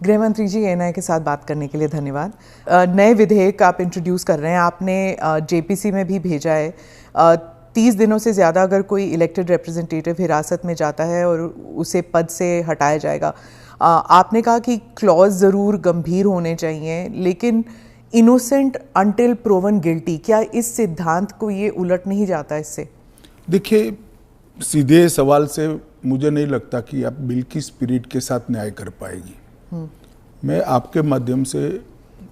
गृह मंत्री जी, एएनआई के साथ बात करने के लिए धन्यवाद। नए विधेयक आप इंट्रोड्यूस कर रहे हैं, आपने जेपीसी में भी भेजा है। 30 दिनों से ज़्यादा अगर कोई इलेक्टेड रिप्रेजेंटेटिव हिरासत में जाता है और उसे पद से हटाया जाएगा। आपने कहा कि क्लॉज ज़रूर गंभीर होने चाहिए, लेकिन इनोसेंट अंटिल प्रूवन गिल्टी, क्या इस सिद्धांत को ये उलट नहीं जाता इससे? देखिए, सीधे सवाल से मुझे नहीं लगता कि आप बिल की स्पिरिट के साथ न्याय कर पाएगी। मैं आपके माध्यम से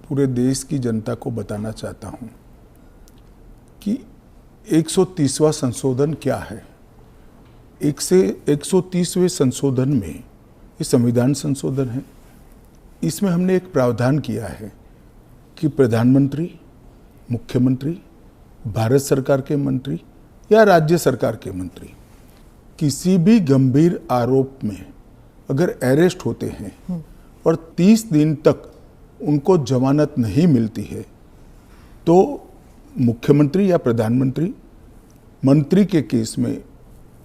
पूरे देश की जनता को बताना चाहता हूं कि 130वां संशोधन क्या है। 130वें संशोधन में, ये संविधान संशोधन है, इसमें हमने एक प्रावधान किया है कि प्रधानमंत्री, मुख्यमंत्री, भारत सरकार के मंत्री या राज्य सरकार के मंत्री किसी भी गंभीर आरोप में अगर अरेस्ट होते हैं और 30 दिन तक उनको जमानत नहीं मिलती है तो मुख्यमंत्री या प्रधानमंत्री मंत्री के केस में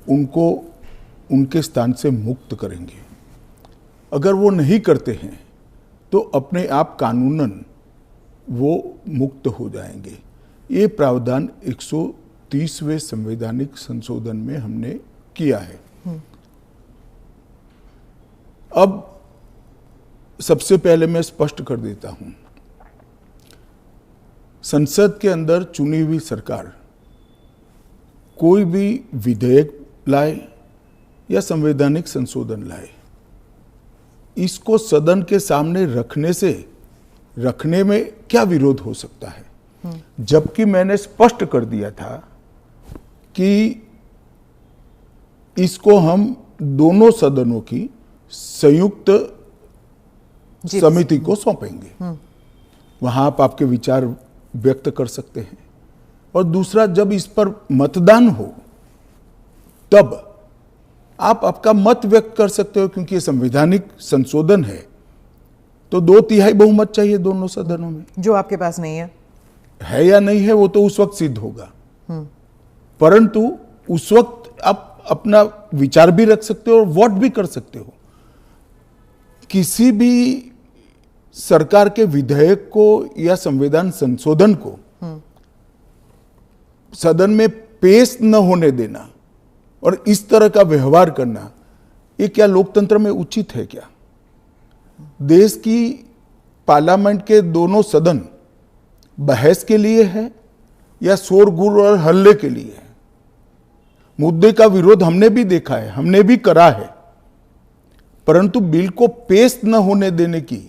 उनको उनके स्थान से मुक्त करेंगे। अगर वो नहीं करते हैं तो अपने आप कानूनन वो मुक्त हो जाएंगे। ये प्रावधान 130वें संवैधानिक संशोधन में हमने किया है। अब सबसे पहले मैं स्पष्ट कर देता हूं, संसद के अंदर चुनी हुई सरकार कोई भी विधेयक लाए या संवैधानिक संशोधन लाए, इसको सदन के सामने रखने में क्या विरोध हो सकता है। जबकि मैंने स्पष्ट कर दिया था कि इसको हम दोनों सदनों की संयुक्त समिति को सौंपेंगे। वहां आप आपके विचार व्यक्त कर सकते हैं। और दूसरा, जब इस पर मतदान हो तब आप आपका मत व्यक्त कर सकते हो, क्योंकि ये संवैधानिक संशोधन है तो 2/3 बहुमत चाहिए दोनों सदनों में, जो आपके पास नहीं है या नहीं है वो तो उस वक्त सिद्ध होगा। परंतु उस वक्त आप अपना विचार भी रख सकते हो और वोट भी कर सकते हो। किसी भी सरकार के विधेयक को या संविधान संशोधन को सदन में पेश न होने देना और इस तरह का व्यवहार करना, ये क्या लोकतंत्र में उचित है क्या? देश की पार्लियामेंट के दोनों सदन बहस के लिए है या शोरगुल और हल्ले के लिए है? मुद्दे का विरोध हमने भी देखा है, हमने भी करा है, परंतु बिल को पेश न होने देने की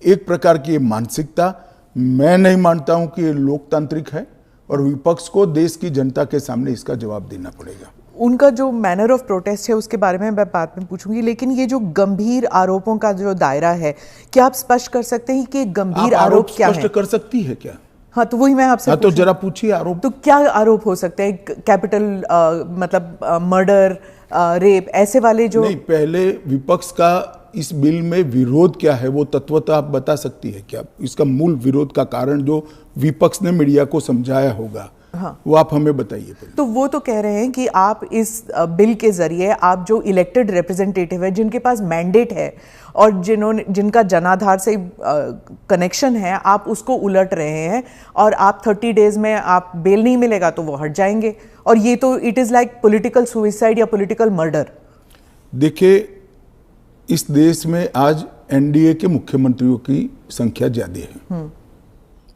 एक प्रकार की मानसिकता, मैं नहीं मानता हूं कि ये लोकतांत्रिक है और विपक्ष को देश की जनता के सामने इसका जवाब देना पड़ेगा। उनका जो मैनर ऑफ प्रोटेस्ट है उसके बारे में मैं बाद में पूछूंगी, लेकिन ये जो गंभीर आरोपों का जो दायरा है, क्या आप स्पष्ट कर सकते हैं कि गंभीर आरोप क्या है? स्पष्ट कर सकती है क्या? हाँ, तो वही मैं आपसे तो जरा पूछिए आरोप। तो क्या आरोप हो सकते हैं? कैपिटल मतलब मर्डर, रेप, ऐसे वाले जो नहीं, पहले विपक्ष का इस बिल में विरोध क्या है वो तत्वतः आप बता सकती है क्या? इसका मूल विरोध का कारण जो विपक्ष ने मीडिया को समझाया होगा, हाँ, वो आप हमें बताइए। तो वो तो कह रहे हैं कि आप इस बिल के जरिए आप जो इलेक्टेड रिप्रेजेंटेटिव है, जिनके पास मैंडेट है और जिनका जनाधार से कनेक्शन है, आप उसको उलट रहे हैं और आप 30 डेज में आप बेल नहीं मिलेगा तो वो हट जाएंगे। और ये तो it is like political suicide या पॉलिटिकल मर्डर। देखिए, इस देश में आज एनडीए के मुख्यमंत्रियों की संख्या ज्यादा है।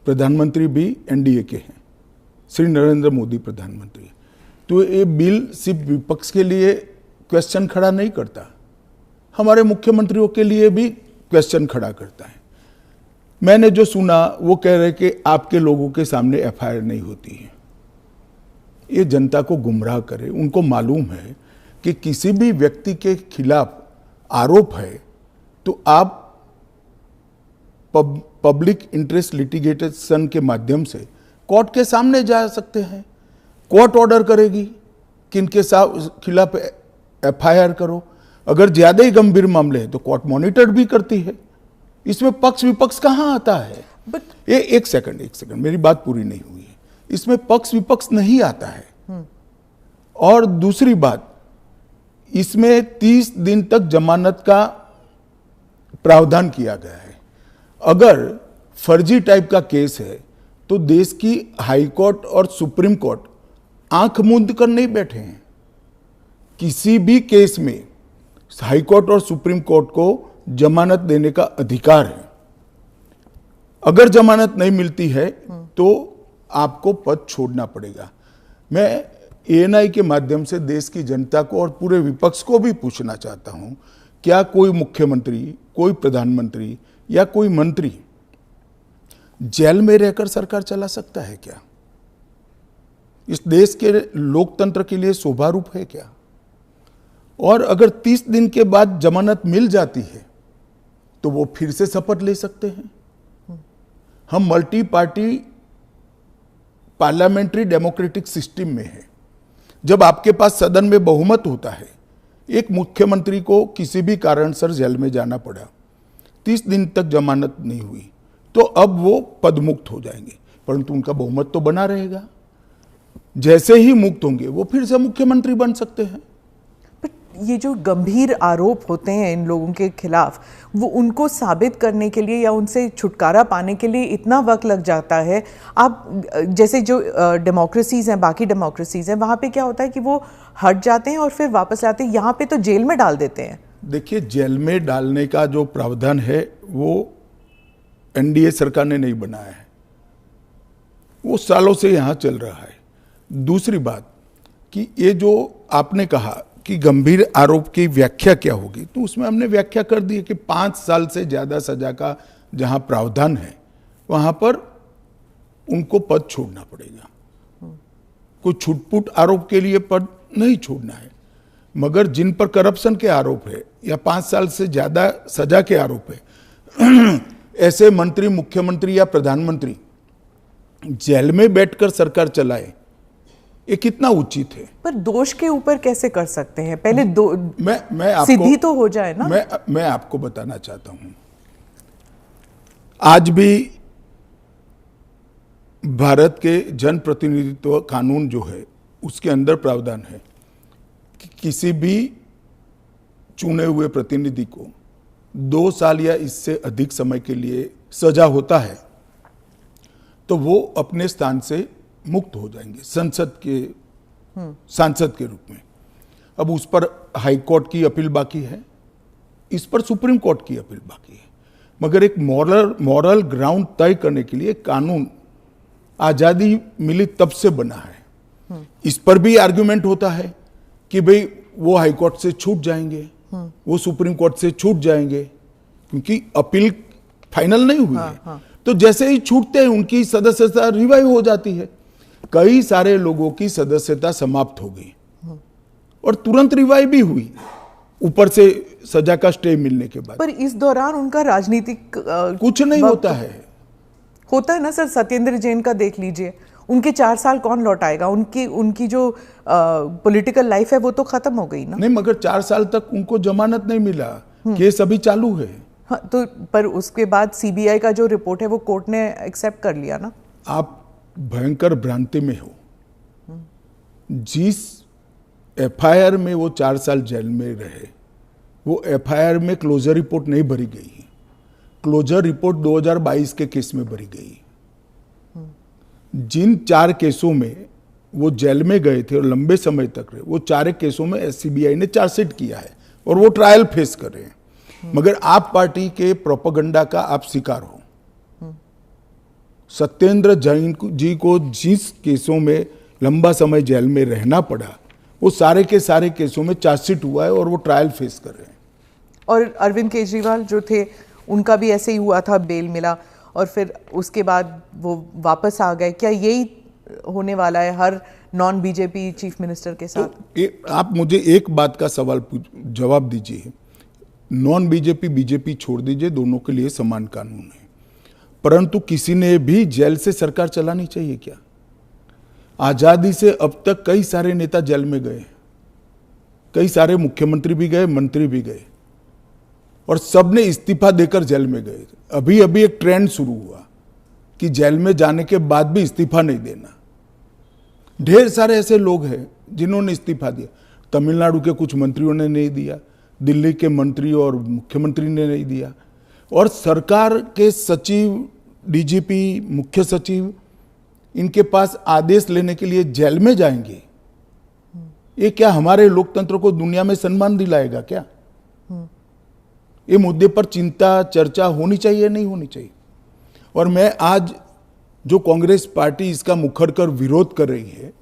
प्रधानमंत्री भी एनडीए के हैं, श्री नरेंद्र मोदी प्रधानमंत्री। तो ये बिल सिर्फ विपक्ष के लिए क्वेश्चन खड़ा नहीं करता, हमारे मुख्यमंत्रियों के लिए भी क्वेश्चन खड़ा करता है। मैंने जो सुना वो कह रहे कि आपके लोगों के सामने एफआईआर नहीं होती है। ये जनता को गुमराह करे। उनको मालूम है कि किसी भी व्यक्ति के खिलाफ आरोप है तो आप पब्लिक इंटरेस्ट लिटिगेशन के माध्यम से कोर्ट के सामने जा सकते हैं। कोर्ट ऑर्डर करेगी कि इनके खिलाफ एफआईआर करो। अगर ज्यादा ही गंभीर मामले हैं तो कोर्ट मॉनिटर भी करती है। इसमें पक्ष विपक्ष कहां आता है? ये एक सेकंड मेरी बात पूरी नहीं हुई है। इसमें पक्ष विपक्ष नहीं आता है। और दूसरी बात, इसमें 30 दिन तक जमानत का प्रावधान किया गया है। अगर फर्जी टाइप का केस है तो देश की हाई कोर्ट और सुप्रीम कोर्ट आंख मूंद कर नहीं बैठे हैं। किसी भी केस में हाई कोर्ट और सुप्रीम कोर्ट को जमानत देने का अधिकार है। अगर जमानत नहीं मिलती है तो आपको पद छोड़ना पड़ेगा। मैं एएनआई के माध्यम से देश की जनता को और पूरे विपक्ष को भी पूछना चाहता हूं, क्या कोई मुख्यमंत्री, कोई प्रधानमंत्री या कोई मंत्री जेल में रहकर सरकार चला सकता है क्या? इस देश के लोकतंत्र के लिए शोभा रूप है क्या? और अगर 30 दिन के बाद जमानत मिल जाती है तो वो फिर से शपथ ले सकते हैं। हम multi party parliamentary democratic system में है। जब आपके पास सदन में बहुमत होता है, एक मुख्यमंत्री को किसी भी कारणसर जेल में जाना पड़ा, 30 दिन तक जमानत नहीं हुई, तो अब वो पदमुक्त हो जाएंगे, परंतु उनका बहुमत तो बना रहेगा। जैसे ही मुक्त होंगे वो फिर से मुख्यमंत्री बन सकते हैं। ये जो गंभीर आरोप होते हैं इन लोगों के खिलाफ, वो उनको साबित करने के लिए या उनसे छुटकारा पाने के लिए इतना वक्त लग जाता है। आप जैसे जो डेमोक्रेसीज हैं, बाकी डेमोक्रेसीज हैं, वहाँ पे क्या होता है कि वो हट जाते हैं और फिर वापस आते हैं। यहाँ पे तो जेल में डाल देते हैं। देखिए, जेल में डालने का जो प्रावधान है वो एनडीए सरकार ने नहीं बनाया है, वो सालों से यहाँ चल रहा है। दूसरी बात कि ये जो आपने कहा कि गंभीर आरोप की व्याख्या क्या होगी, तो उसमें हमने व्याख्या कर दी है कि 5 साल से ज्यादा सजा का जहां प्रावधान है वहां पर उनको पद छोड़ना पड़ेगा। कोई छुटपुट आरोप के लिए पद नहीं छोड़ना है, मगर जिन पर करप्शन के आरोप है या 5 साल से ज्यादा सजा के आरोप है, ऐसे मंत्री, मुख्यमंत्री या प्रधानमंत्री जेल में बैठकर सरकार चलाए, ये कितना उचित है? पर दोष के ऊपर कैसे कर सकते हैं? पहले मैं आपको सिद्धि तो हो जाए ना। मैं आपको बताना चाहता हूं, आज भी भारत के जन प्रतिनिधित्व कानून जो है उसके अंदर प्रावधान है कि किसी भी चुने हुए प्रतिनिधि को 2 साल या इससे अधिक समय के लिए सजा होता है तो वो अपने स्थान से मुक्त हो जाएंगे सांसद के रूप में। अब उस पर हाई कोर्ट की अपील बाकी है, इस पर सुप्रीम कोर्ट की अपील बाकी है, मगर एक मॉरल ग्राउंड तय करने के लिए कानून आजादी मिली तब से बना है। इस पर भी आर्गुमेंट होता है कि भाई वो हाई कोर्ट से छूट जाएंगे, वो सुप्रीम कोर्ट से छूट जाएंगे, क्योंकि अपील फाइनल नहीं हुई है। तो जैसे ही छूटते हैं उनकी सदस्यता रिवाइव हो जाती है। कई सारे लोगों की सदस्यता समाप्त हो गई और तुरंत रिवाइव भी हुई, ऊपर से सजा का स्टे मिलने के बाद। पर इस दौरान उनका राजनीतिक कुछ नहीं होता है ना सर। सत्येंद्र जैन का देख लीजिए, उनके 4 साल कौन लौटाएगा? उनकी जो पॉलिटिकल लाइफ है वो तो खत्म हो गई ना। नहीं, मगर 4 साल तक उनको जमानत नहीं मिला, केस अभी चालू है। हाँ, तो पर उसके बाद सीबीआई का जो रिपोर्ट है वो कोर्ट ने एक्सेप्ट कर लिया ना। आप भयंकर भ्रांति में हो। जिस एफआईआर में वो 4 साल जेल में रहे, वो एफआईआर में क्लोजर रिपोर्ट नहीं भरी गई है। क्लोजर रिपोर्ट 2022 के केस में भरी गई। जिन 4 केसों में वो जेल में गए थे और लंबे समय तक रहे, वो 4 केसों में सीबीआई ने चार्जशीट किया है और वो ट्रायल फेस कर रहे हैं। मगर आप पार्टी के प्रोपेगेंडा का आप शिकार हो। सत्येंद्र जैन जी को जिस केसों में लंबा समय जेल में रहना पड़ा, वो सारे के सारे केसों में चार्जशीट हुआ है और वो ट्रायल फेस कर रहे हैं। और अरविंद केजरीवाल जो थे, उनका भी ऐसे ही हुआ था, बेल मिला और फिर उसके बाद वो वापस आ गए। क्या यही होने वाला है हर नॉन बीजेपी चीफ मिनिस्टर के साथ? तो आप मुझे एक बात का सवाल जवाब दीजिए। नॉन बीजेपी बीजेपी छोड़ दीजिए, दोनों के लिए समान कानून है, परंतु किसी ने भी जेल से सरकार चलानी चाहिए क्या? आजादी से अब तक कई सारे नेता जेल में गए, कई सारे मुख्यमंत्री भी गए, मंत्री भी गए, और सबने इस्तीफा देकर जेल में गए। अभी अभी एक ट्रेंड शुरू हुआ कि जेल में जाने के बाद भी इस्तीफा नहीं देना। ढेर सारे ऐसे लोग हैं जिन्होंने इस्तीफा दिया। तमिलनाडु के कुछ मंत्रियों ने नहीं दिया, दिल्ली के मंत्री और मुख्यमंत्री ने नहीं दिया, और सरकार के सचिव, डीजीपी, मुख्य सचिव इनके पास आदेश लेने के लिए जेल में जाएंगे। ये क्या हमारे लोकतंत्र को दुनिया में सम्मान दिलाएगा क्या? ये मुद्दे पर चिंता, चर्चा होनी चाहिए, नहीं होनी चाहिए। और मैं आज जो कांग्रेस पार्टी इसका मुखर कर विरोध कर रही है,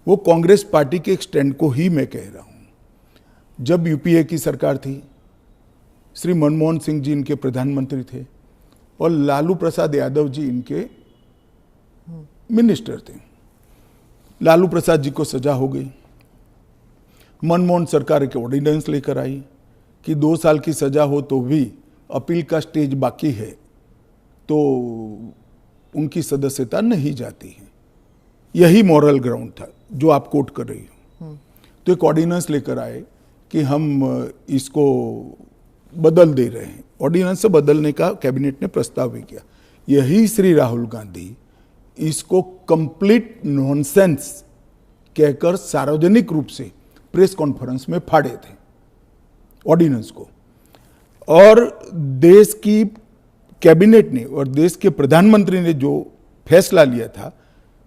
वो कांग्रेस पार्टी के एक स्टैंड को ही मैं कह रहा हूं। जब यूपीए की सरकार थी, श्री मनमोहन सिंह जी इनके प्रधानमंत्री थे और लालू प्रसाद यादव जी इनके मिनिस्टर थे। लालू प्रसाद जी को सजा हो गई। मनमोहन सरकार एक ऑर्डिनेंस लेकर आई कि 2 साल की सजा हो तो भी अपील का स्टेज बाकी है तो उनकी सदस्यता नहीं जाती है। यही मॉरल ग्राउंड था जो आप कोट कर रही हो। तो एक ऑर्डिनेंस लेकर आए कि हम इसको बदल दे रहे हैं। ऑर्डिनेंस से बदलने का कैबिनेट ने प्रस्ताव भी किया। यही श्री राहुल गांधी इसको कंप्लीट नॉनसेंस कहकर सार्वजनिक रूप से प्रेस कॉन्फ्रेंस में फाड़े थे ऑर्डिनेंस को। और देश की कैबिनेट ने और देश के प्रधानमंत्री ने जो फैसला लिया था,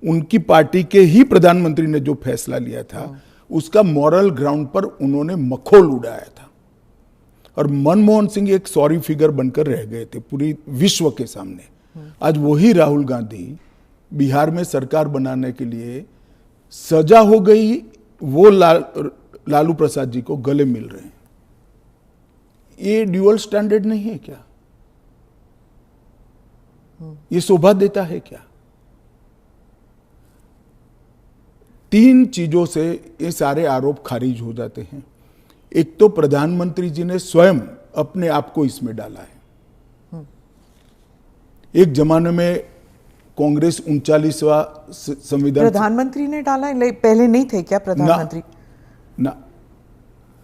उनकी पार्टी के ही प्रधानमंत्री ने जो फैसला लिया था, उसका मॉरल ग्राउंड पर उन्होंने मखौल उड़ाया था। और मनमोहन सिंह एक सॉरी फिगर बनकर रह गए थे पूरी विश्व के सामने। आज वही राहुल गांधी बिहार में सरकार बनाने के लिए सजा हो गई, वो लालू प्रसाद जी को गले मिल रहे हैं। ये ड्यूअल स्टैंडर्ड नहीं है क्या? ये शोभा देता है क्या? 3 चीजों से ये सारे आरोप खारिज हो जाते हैं। एक तो प्रधानमंत्री जी ने स्वयं अपने आप को इसमें डाला है। एक जमाने में कांग्रेस 39वां संविधान, प्रधानमंत्री ने डाला है, पहले नहीं थे क्या प्रधानमंत्री? ना,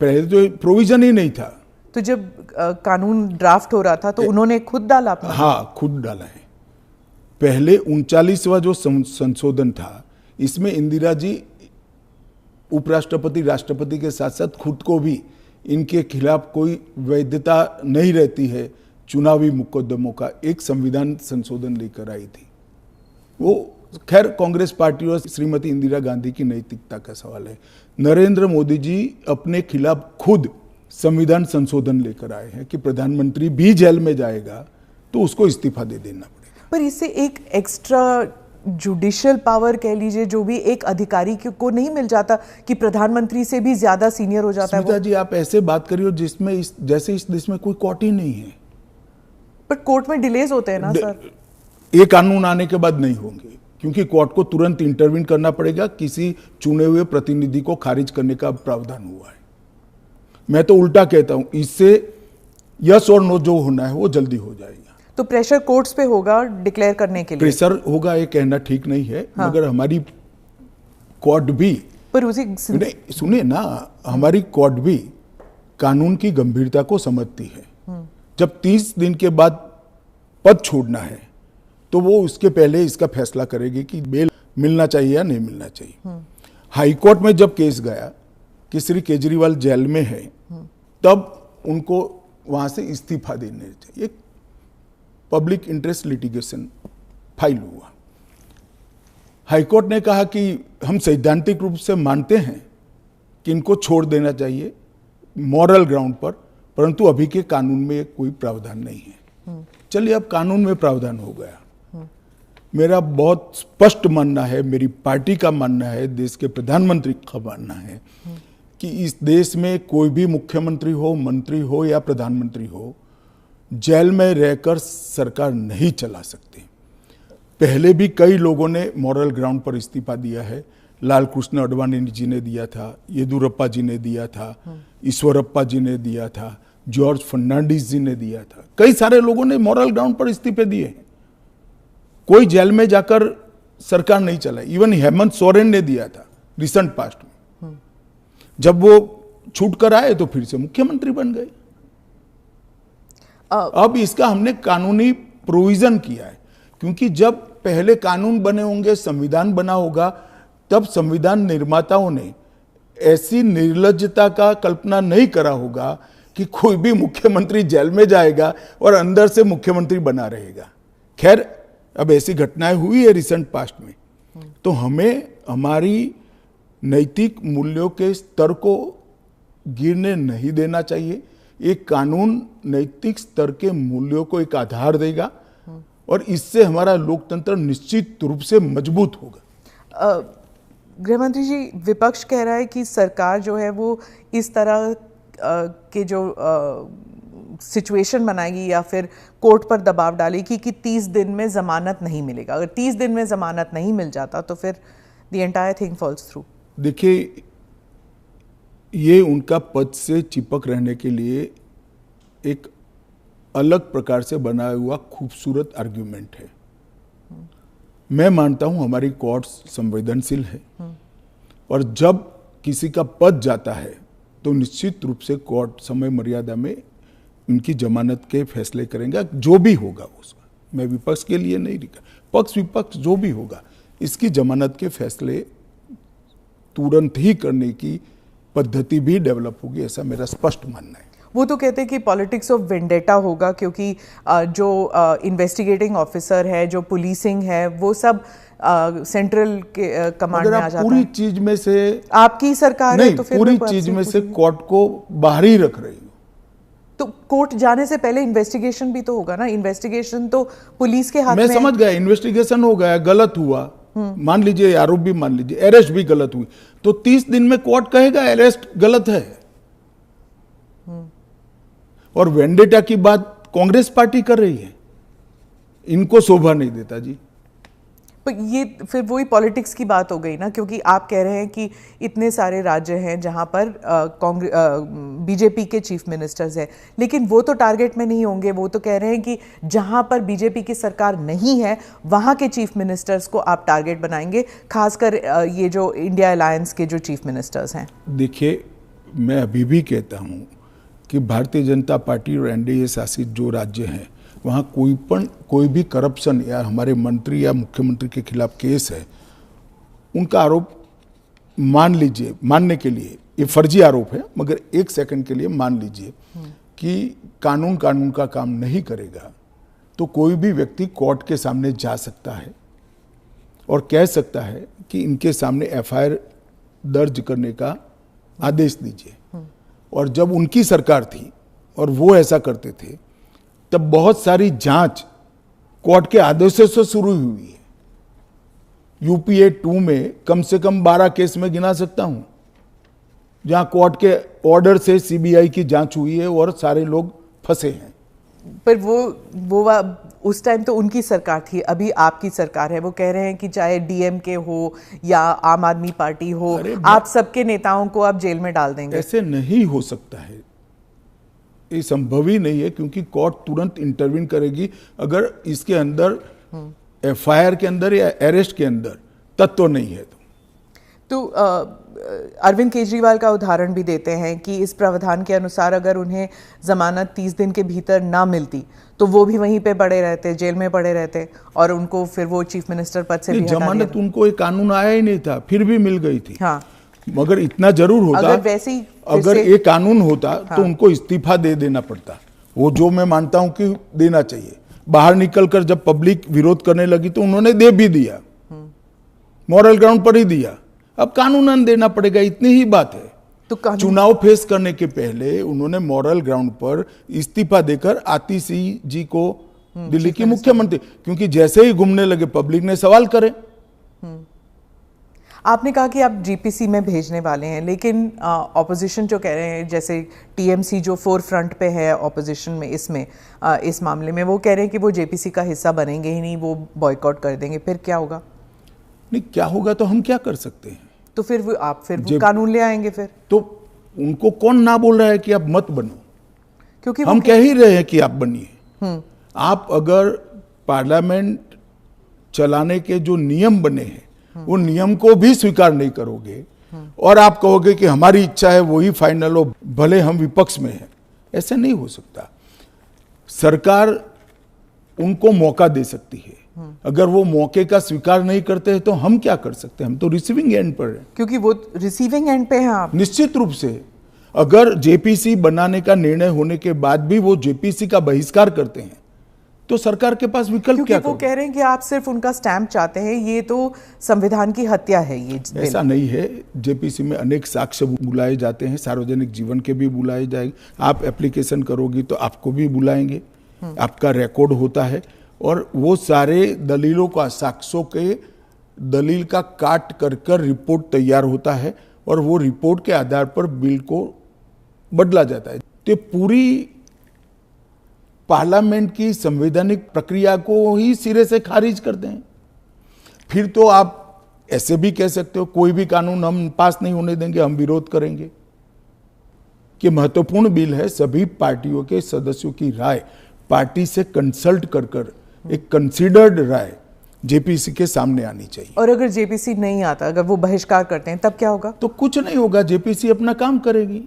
पहले तो प्रोविजन ही नहीं था। तो जब कानून ड्राफ्ट हो रहा था तो उन्होंने खुद डाला अपना? हाँ, खुद डाला है। पहले 39वां जो संशोधन था, इसमें इंदिरा जी उपराष्ट्रपति, राष्ट्रपति के साथ साथ खुद को भी इनके खिलाफ कोई वैधता नहीं रहती है चुनावी मुकदमों का एक संविधान संशोधन लेकर आई थी। वो खैर कांग्रेस पार्टी और श्रीमती इंदिरा गांधी की नैतिकता का सवाल है। नरेंद्र मोदी जी अपने खिलाफ खुद संविधान संशोधन लेकर आए हैं कि प्रधानमंत्री भी जेल में जाएगा तो उसको इस्तीफा दे देना पड़ेगा। पर इससे एक एक्स्ट्रा जुडिशियल पावर कह लीजिए जो भी एक अधिकारी को नहीं मिल जाता कि प्रधानमंत्री से भी ज्यादा सीनियर हो जाता है। स्मिता जी, आप ऐसे बात करिए जिसमें जैसे इस देश में कोई कोर्ट ही नहीं है। पर कोर्ट में डिलेज होते हैं ना सर। ये कानून आने के बाद नहीं होंगे, क्योंकि कोर्ट को तुरंत इंटरवीन करना पड़ेगा। किसी चुने हुए प्रतिनिधि को खारिज करने का प्रावधान हुआ है। मैं तो उल्टा कहता हूं, इससे यस और नो जो होना है वो जल्दी हो जाएगा। तो प्रेशर कोर्ट्स पे होगा डिक्लेयर करने के लिए? प्रेशर होगा ये कहना ठीक नहीं है। हाँ। मगर हमारी कोर्ट भी, पर उसी सुनिए ना, हमारी कोर्ट भी कानून की गंभीरता को समझती है। जब 30 दिन के बाद पद छोड़ना है तो वो उसके पहले इसका फैसला करेगी कि बेल मिलना चाहिए या नहीं मिलना चाहिए। हाईकोर्ट में जब केस गया कि श्री केजरीवाल जेल में है, तब उनको वहां से इस्तीफा देने चाहिए। पब्लिक इंटरेस्ट लिटिगेशन फाइल हुआ। हाईकोर्ट ने कहा कि हम सैद्धांतिक रूप से मानते हैं कि इनको छोड़ देना चाहिए मॉरल ग्राउंड पर, परंतु अभी के कानून में कोई प्रावधान नहीं है। चलिए, अब कानून में प्रावधान हो गया। मेरा बहुत स्पष्ट मानना है, मेरी पार्टी का मानना है, देश के प्रधानमंत्री का मानना है कि इस देश में कोई भी मुख्यमंत्री हो, मंत्री हो या प्रधानमंत्री हो, जेल में रहकर सरकार नहीं चला सकते। पहले भी कई लोगों ने मॉरल ग्राउंड पर इस्तीफा दिया है। लाल कृष्ण आडवाणी जी ने दिया था, येदुरप्पा जी ने दिया था, ईश्वरप्पा जी ने दिया था, जॉर्ज फर्नांडिस जी ने दिया था। कई सारे लोगों ने मॉरल ग्राउंड पर इस्तीफे दिए हैं। कोई जेल में जाकर सरकार नहीं चलाई। इवन हेमंत सोरेन ने दिया था रिसेंट पास्ट में। जब वो छूट कर आए तो फिर से मुख्यमंत्री बन गए। अब इसका हमने कानूनी प्रोविजन किया है, क्योंकि जब पहले कानून बने होंगे, संविधान बना होगा, तब संविधान निर्माताओं ने ऐसी निर्लज्जता का कल्पना नहीं करा होगा कि कोई भी मुख्यमंत्री जेल में जाएगा और अंदर से मुख्यमंत्री बना रहेगा। खैर, अब ऐसी घटनाएं हुई है रिसेंट पास्ट में, तो हमें हमारी नैतिक मूल्यों के स्तर को गिरने नहीं देना चाहिए। एक कानून नैतिक स्तर के मूल्यों को एक आधार देगा और इससे हमारा लोकतंत्र निश्चित रूप से मजबूत होगा। गृहमंत्री जी, विपक्ष कह रहा है कि सरकार जो है वो इस तरह के जो सिचुएशन बनाएगी या फिर कोर्ट पर दबाव डालेगी कि 30 दिन में जमानत नहीं मिलेगा। अगर 30 दिन में जमानत नहीं मिल जाता तो फिर the entire thing falls through. देखिए, ये उनका पद से चिपक रहने के लिए एक अलग प्रकार से बनाया हुआ खूबसूरत आर्ग्यूमेंट है। मैं मानता हूं हमारी कोर्ट्स संवेदनशील है और जब किसी का पद जाता है तो निश्चित रूप से कोर्ट समय मर्यादा में उनकी जमानत के फैसले करेंगे, जो भी होगा उसका। मैं विपक्ष के लिए नहीं लिखा, पक्ष विपक्ष जो भी होगा, इसकी जमानत के फैसले तुरंत ही करने की पद्धति भी डेवलप होगी, ऐसा मेरा स्पष्ट मानना है। वो तो कहते हैं कि पॉलिटिक्स ऑफ वेंडेटा होगा, क्योंकि जो इन्वेस्टिगेटिंग ऑफिसर है, जो पुलिसिंग है, वो सब सेंट्रल के कमांड में आ जाता है। पूरी चीज में से आपकी सरकार नहीं, है तो फिर पूरी चीज में से कोर्ट को बाहर ही रख रही हो। तो कोर्ट जाने से पहले इन्वेस्टिगेशन भी तो होगा ना। इन्वेस्टिगेशन तो पुलिस के हाथ में। मैं समझ गया, इन्वेस्टिगेशन हो गया, गलत हुआ, मान लीजिए आरोप भी मान लीजिए, अरेस्ट भी गलत हुई, तो 30 दिन में कोर्ट कहेगा अरेस्ट गलत है। और वेंडेटा की बात कांग्रेस पार्टी कर रही है, इनको शोभा नहीं देता जी। पर ये फिर वही पॉलिटिक्स की बात हो गई ना, क्योंकि आप कह रहे हैं कि इतने सारे राज्य हैं जहां पर बीजेपी के चीफ मिनिस्टर्स हैं, लेकिन वो तो टारगेट में नहीं होंगे। वो तो कह रहे हैं कि जहां पर बीजेपी की सरकार नहीं है वहां के चीफ मिनिस्टर्स को आप टारगेट बनाएंगे, खासकर ये जो इंडिया अलायंस के जो चीफ मिनिस्टर्स हैं। देखिए, मैं अभी भी कहता हूं कि भारतीय जनता पार्टी और एनडीए शासित जो राज्य हैं वहाँ कोई भी करप्शन या हमारे मंत्री या मुख्यमंत्री के खिलाफ केस है, उनका आरोप मान लीजिए, मानने के लिए ये फर्जी आरोप है, मगर एक सेकंड के लिए मान लीजिए कि कानून का काम नहीं करेगा, तो कोई भी व्यक्ति कोर्ट के सामने जा सकता है और कह सकता है कि इनके सामने एफआईआर दर्ज करने का आदेश दीजिए। और जब उनकी सरकार थी और वो ऐसा करते थे, तब बहुत सारी जांच कोर्ट के आदेशों से शुरू हुई है। यूपीए 2 में कम से कम 12 केस में गिना सकता हूं जहां कोर्ट के ऑर्डर से सीबीआई की जांच हुई है और सारे लोग फंसे हैं। पर वो उस टाइम तो उनकी सरकार थी, अभी आपकी सरकार है। वो कह रहे हैं कि चाहे डीएमके हो या आम आदमी पार्टी हो, आप सबके नेताओं को आप जेल में डाल देंगे। ऐसे नहीं हो सकता है, ये संभव ही नहीं है, क्योंकि कोर्ट तुरंत इंटरवीन करेगी अगर इसके अंदर एफआईआर के अंदर या अरेस्ट के अंदर तत्व नहीं है तो अरविंद केजरीवाल का उदाहरण भी देते हैं कि इस प्रावधान के अनुसार अगर उन्हें जमानत 30 दिन के भीतर ना मिलती तो वो भी वहीं पे पड़े रहते, जेल में पड़े रहते, और उनको फिर वो चीफ मिनिस्टर पद से भी हटा दिया। जमानत उनको एक कानून आया ही नहीं था, फिर भी मिल गई थी। हाँ, मगर इतना जरूर होता, अगर ये कानून होता तो उनको इस्तीफा दे देना पड़ता। वो जो मैं मानता हूं कि देना चाहिए। बाहर निकलकर जब पब्लिक विरोध करने लगी तो उन्होंने दे भी दिया, मॉरल ग्राउंड पर ही दिया। अब कानूनन देना पड़ेगा, इतनी ही बात है। तो चुनाव फेस करने के पहले उन्होंने मॉरल ग्राउंड पर इस्तीफा देकर आतिशी जी को दिल्ली की मुख्यमंत्री, क्योंकि जैसे ही घूमने लगे पब्लिक ने सवाल करे। आपने कहा कि आप जीपीसी में भेजने वाले हैं, लेकिन ऑपोजिशन जो कह रहे हैं, जैसे टीएमसी जो फोर फ्रंट पे है ऑपोजिशन में, इस मामले में वो कह रहे हैं कि वो जेपीसी का हिस्सा बनेंगे ही नहीं, वो बॉयकॉट कर देंगे। फिर क्या होगा? नहीं, क्या होगा तो हम क्या कर सकते हैं? तो फिर वो कानून ले आएंगे फिर। तो उनको कौन ना बोल रहा है कि आप मत बनो? क्योंकि हम कह ही रहे हैं कि आप बनिए। आप अगर पार्लियामेंट चलाने के जो नियम बने हैं वो नियम को भी स्वीकार नहीं करोगे और आप कहोगे कि हमारी इच्छा है वही फाइनल हो, भले हम विपक्ष में हैं, ऐसे नहीं हो सकता। सरकार उनको मौका दे सकती है अगर वो मौके का स्वीकार नहीं करते हैं तो हम क्या कर सकते हैं? हम तो रिसीविंग एंड पर हैं। क्योंकि वो रिसीविंग एंड पे हैं आप। निश्चित रूप से अगर जेपीसी बनाने का निर्णय होने के बाद भी वो जेपीसी का बहिष्कार करते हैं तो सरकार के पास विकल्प क्या? वो कह रहे हैं कि आप सिर्फ उनका स्टैंप चाहते हैं, ये तो संविधान की हत्या है। ये ऐसा नहीं है। जेपीसी में अनेक साक्ष्य बुलाए जाते हैं, सार्वजनिक जीवन के भी बुलाए जाएंगे। आप एप्लीकेशन करोगी तो आपको भी बुलाएंगे, आपका रिकॉर्ड होता है और वो सारे दलीलों का, साक्ष्यों के दलील का काट कर रिपोर्ट तैयार होता है और वो रिपोर्ट के आधार पर बिल को बदला जाता है। तो पूरी पार्लियामेंट की संवैधानिक प्रक्रिया को ही सिरे से खारिज करते हैं। फिर तो आप ऐसे भी कह सकते हो कोई भी कानून हम पास नहीं होने देंगे, हम विरोध करेंगे। कि महत्वपूर्ण बिल है, सभी पार्टियों के सदस्यों की राय पार्टी से कंसल्ट कर एक कंसीडर्ड राय जेपीसी के सामने आनी चाहिए। और अगर जेपीसी नहीं आता, अगर वो बहिष्कार करते हैं, तब क्या होगा? तो कुछ नहीं होगा, जेपीसी अपना काम करेगी।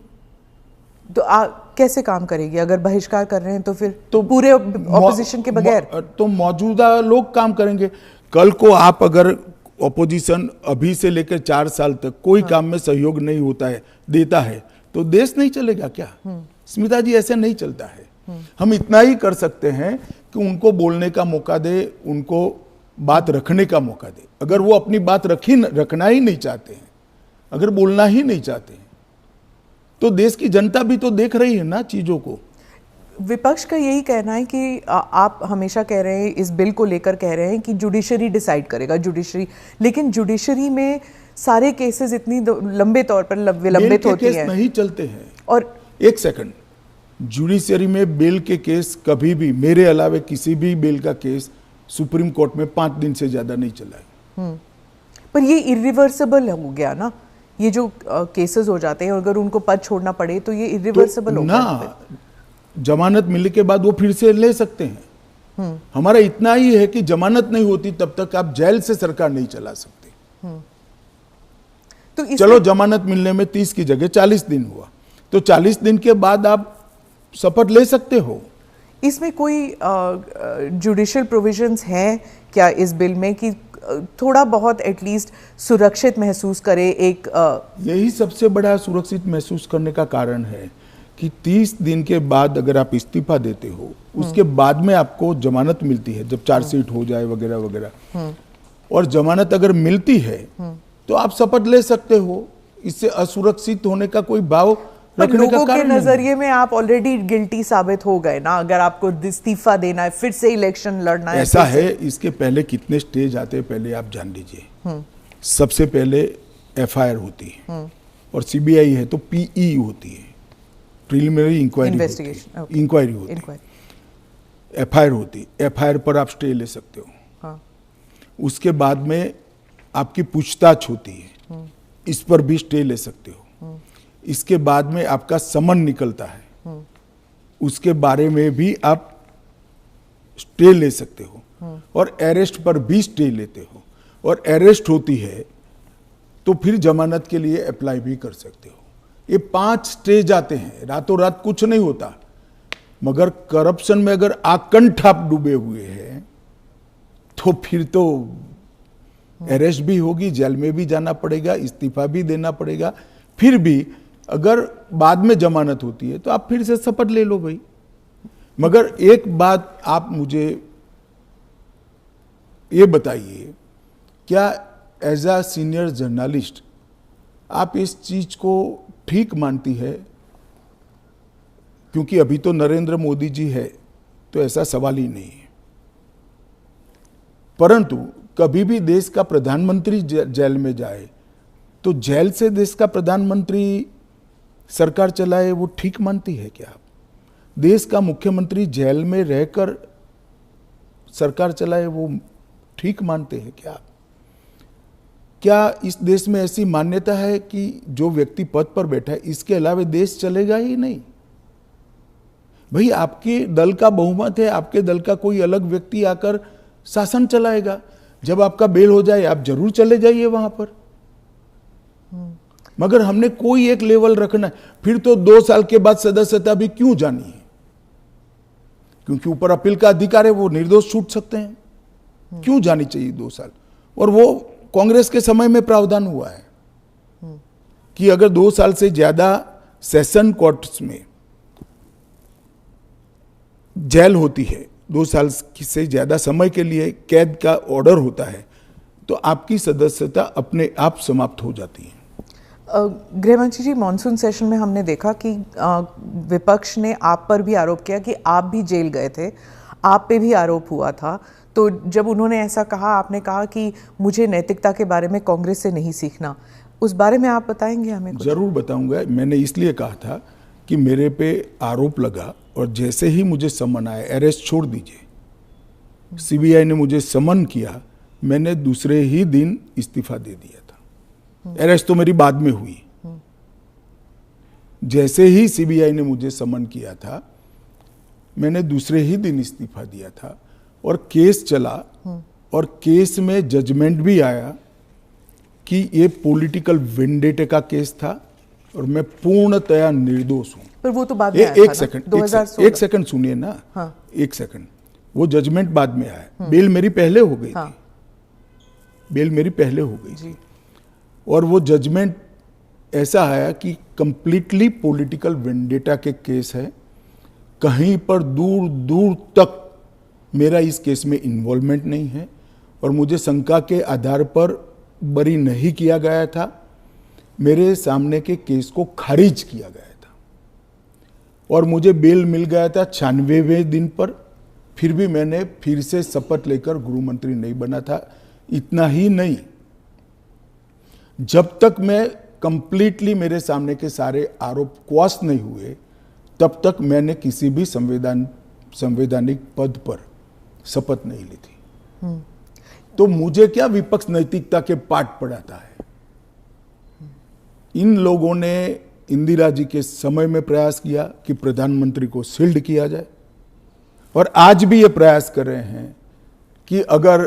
तो कैसे काम करेगी? अगर बहिष्कार कर रहे हैं तो फिर तो पूरे ऑपोजिशन के बगैर तो मौजूदा लोग काम करेंगे। कल को आप अगर ऑपोजिशन अभी से लेकर 4 साल तक कोई काम में सहयोग नहीं होता है, देता है, तो देश नहीं चलेगा क्या? स्मिता जी, ऐसे नहीं चलता है। हम इतना ही कर सकते हैं कि उनको बोलने का मौका दे, उनको बात रखने का मौका दे। अगर वो अपनी बात रखना ही नहीं चाहते हैं, अगर बोलना ही नहीं चाहते हैं, तो देश की जनता भी तो देख रही है ना चीजों को। विपक्ष का यही कहना है कि आप हमेशा कह रहे हैं, इस बिल को लेकर कह रहे हैं कि जुडिशरी डिसाइड करेगा, जुडिशरी। लेकिन जुडिशरी में सारे केसेस इतनी लंबे तौर पर विलंबित होती हैं, नहीं चलते हैं। और एक सेकंड, जुडिशरी में बिल के केस कभी भी, मेरे अलावे किसी भी बिल का केस सुप्रीम कोर्ट में 5 दिन से ज्यादा नहीं चला है। पर ये इरिवर्सिबल हो गया ना, ये जो केसेस हो जाते हैं, अगर उनको पद छोड़ना पड़े तो ये इरिवर्सिबल हो गया। जमानत मिलने के बाद वो फिर से ले सकते हैं। हमारा इतना ही है कि जमानत नहीं होती तब तक आप जेल से सरकार नहीं चला सकते। तो चलो, जमानत मिलने में 30 की जगह 40 दिन हुआ, तो 40 दिन के बाद आप शपथ ले सकते हो। इसमें कोई जुडिशियल प्रोविजंस हैं क्या इस बिल में कि थोड़ा बहुत एटलीस्ट सुरक्षित महसूस करे? यही सबसे बड़ा सुरक्षित महसूस करने का कारण है कि 30 दिन के बाद अगर आप इस्तीफा देते हो, उसके बाद में आपको जमानत मिलती है, जब चार्जशीट हो जाए वगैरह वगैरह, और जमानत अगर मिलती है तो आप शपथ ले सकते हो। इससे असुरक्षित होने का कोई भाव रखने का कारण के नजरिए में आप ऑलरेडी गिल्टी साबित हो गए ना। अगर आपको इस्तीफा देना है, फिर से इलेक्शन लड़ना है, ऐसा है। इसके पहले कितने स्टेज आते हैं, पहले आप जान लीजिए। सबसे पहले एफआईआर होती है, और सीबीआई है तो पीई होती है, प्रिलिमिनरी इंक्वायरी होती है। एफआईआर होती है, एफआईआर पर आप स्टे ले सकते हो। उसके बाद में आपकी पूछताछ होती है, इस पर भी स्टे ले सकते हो। इसके बाद में आपका समन निकलता है, उसके बारे में भी आप स्टे ले सकते हो, और अरेस्ट पर भी स्टे लेते हो, और अरेस्ट होती है तो फिर जमानत के लिए अप्लाई भी कर सकते हो। ये 5 स्टेज आते हैं, रातों रात कुछ नहीं होता। मगर करप्शन में अगर आकंठ आप डूबे हुए हैं तो फिर तो अरेस्ट भी होगी, जेल में भी जाना पड़ेगा, इस्तीफा भी देना पड़ेगा। फिर भी अगर बाद में जमानत होती है तो आप फिर से शपथ ले लो भाई। मगर एक बात आप मुझे ये बताइए, क्या एज अ सीनियर जर्नलिस्ट आप इस चीज को ठीक मानती है? क्योंकि अभी तो नरेंद्र मोदी जी है तो ऐसा सवाल ही नहीं है, परंतु कभी भी देश का प्रधानमंत्री जेल में जाए तो जेल से देश का प्रधानमंत्री सरकार चलाए, वो ठीक मानती है क्या? देश का मुख्यमंत्री जेल में रहकर सरकार चलाए, वो ठीक मानते हैं क्या? क्या इस देश में ऐसी मान्यता है कि जो व्यक्ति पद पर बैठा है इसके अलावा देश चलेगा ही नहीं? भाई, आपके दल का बहुमत है, आपके दल का कोई अलग व्यक्ति आकर शासन चलाएगा। जब आपका बेल हो जाए आप जरूर चले जाइए वहां पर। मगर हमने कोई एक लेवल रखना है। फिर तो 2 साल के बाद सदस्यता भी क्यों जानी है? क्योंकि ऊपर अपील का अधिकार है, वो निर्दोष छूट सकते हैं। क्यों जानी चाहिए 2 साल? और वो कांग्रेस के समय में प्रावधान हुआ है कि अगर 2 साल से ज्यादा सेशन कोर्ट्स में जेल होती है, 2 साल से ज्यादा समय के लिए कैद का ऑर्डर होता है, तो आपकी सदस्यता अपने आप समाप्त हो जाती है। गृहमंत्री जी, मॉनसून सेशन में हमने देखा कि विपक्ष ने आप पर भी आरोप किया कि आप भी जेल गए थे, आप पे भी आरोप हुआ था। तो जब उन्होंने ऐसा कहा, आपने कहा कि मुझे नैतिकता के बारे में कांग्रेस से नहीं सीखना, उस बारे में आप बताएंगे हमें कुछ? जरूर बताऊंगा। मैंने इसलिए कहा था कि मेरे पे आरोप लगा और जैसे ही मुझे समन आया, अरेस्ट छोड़ दीजिए, सीबीआई ने मुझे समन किया, मैंने दूसरे ही दिन इस्तीफा दे दिया था। अरेस्ट तो मेरी बाद में हुई। जैसे ही सीबीआई ने मुझे समन किया था, मैंने दूसरे ही दिन इस्तीफा दिया था और केस चला और केस में जजमेंट भी आया कि ये पॉलिटिकल वेंडेटे का केस था और मैं पूर्णतया निर्दोष हूं। पर वो तो बाद में आया था ना, 2016। एक सेकंड सुनिए ना। हाँ। एक सेकंड, वो जजमेंट बाद में आया। बेल मेरी पहले हो गई थी, बेल मेरी पहले हो गई थी और वो जजमेंट ऐसा आया कि कंप्लीटली पॉलिटिकल वेंडेटा के केस है, कहीं पर दूर दूर तक मेरा इस केस में इन्वॉल्वमेंट नहीं है और मुझे शंका के आधार पर बरी नहीं किया गया था। मेरे सामने के केस को खारिज किया गया था और मुझे बेल मिल गया था 96वें दिन पर। फिर भी मैंने फिर से शपथ लेकर गृह मंत्री नहीं बना था। इतना ही नहीं, जब तक मैं कंप्लीटली मेरे सामने के सारे आरोप क्वाश नहीं हुए, तब तक मैंने किसी भी संवैधानिक पद पर शपथ नहीं ली थी। तो मुझे क्या विपक्ष नैतिकता के पाठ पढ़ाता है? इन लोगों ने इंदिरा जी के समय में प्रयास किया कि प्रधानमंत्री को शील्ड किया जाए और आज भी ये प्रयास कर रहे हैं कि अगर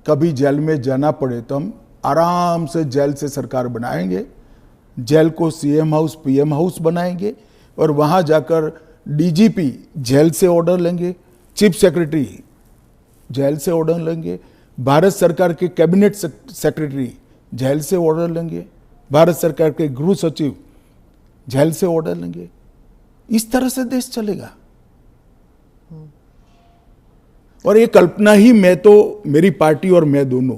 कभी जेल में जाना पड़े तो हम आराम से जेल से सरकार बनाएंगे, जेल को सीएम हाउस पीएम हाउस बनाएंगे और वहां जाकर डीजीपी जेल से ऑर्डर लेंगे, चीफ सेक्रेटरी जेल से ऑर्डर लेंगे, भारत सरकार के कैबिनेट सेक्रेटरी जेल से ऑर्डर लेंगे, भारत सरकार के गृह सचिव जेल से ऑर्डर लेंगे। इस तरह से देश चलेगा। और ये कल्पना ही मैं तो, मेरी पार्टी और मैं दोनों